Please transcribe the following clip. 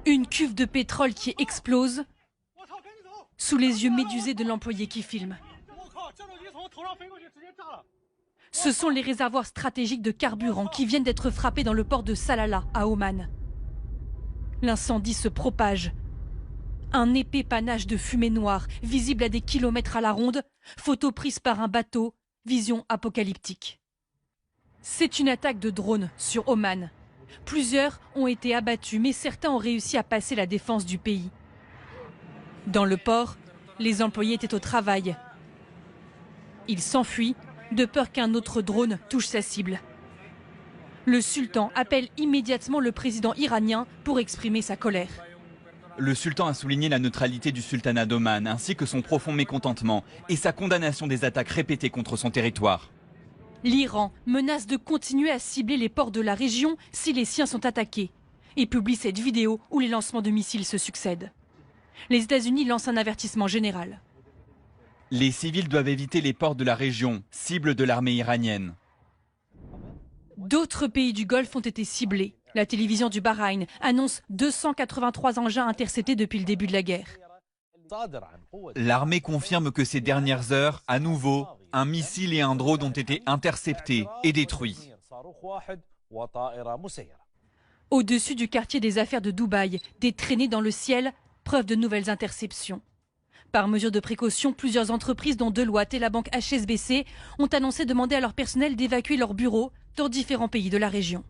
Une cuve de pétrole qui explose sous les yeux médusés de l'employé qui filme. Ce sont les réservoirs stratégiques de carburant qui viennent d'être frappés dans le port de Salalah, à Oman. L'incendie se propage. Un épais panache de fumée noire, visible à des kilomètres à la ronde, photo prise par un bateau, vision apocalyptique. C'est une attaque de drone sur Oman. Plusieurs ont été abattus, mais certains ont réussi à passer la défense du pays. Dans le port, les employés étaient au travail. Ils s'enfuient de peur qu'un autre drone touche sa cible. Le sultan appelle immédiatement le président iranien pour exprimer sa colère. Le sultan a souligné la neutralité du sultanat d'Oman ainsi que son profond mécontentement et sa condamnation des attaques répétées contre son territoire. L'Iran menace de continuer à cibler les ports de la région si les siens sont attaqués et publie cette vidéo où les lancements de missiles se succèdent. Les États-Unis lancent un avertissement général. Les civils doivent éviter les ports de la région, cible de l'armée iranienne. D'autres pays du Golfe ont été ciblés. La télévision du Bahreïn annonce 283 engins interceptés depuis le début de la guerre. L'armée confirme que ces dernières heures, à nouveau, un missile et un drone ont été interceptés et détruits. Au-dessus du quartier des affaires de Dubaï, des traînées dans le ciel, preuve de nouvelles interceptions. Par mesure de précaution, plusieurs entreprises, dont Deloitte et la banque HSBC, ont annoncé demander à leur personnel d'évacuer leurs bureaux dans différents pays de la région.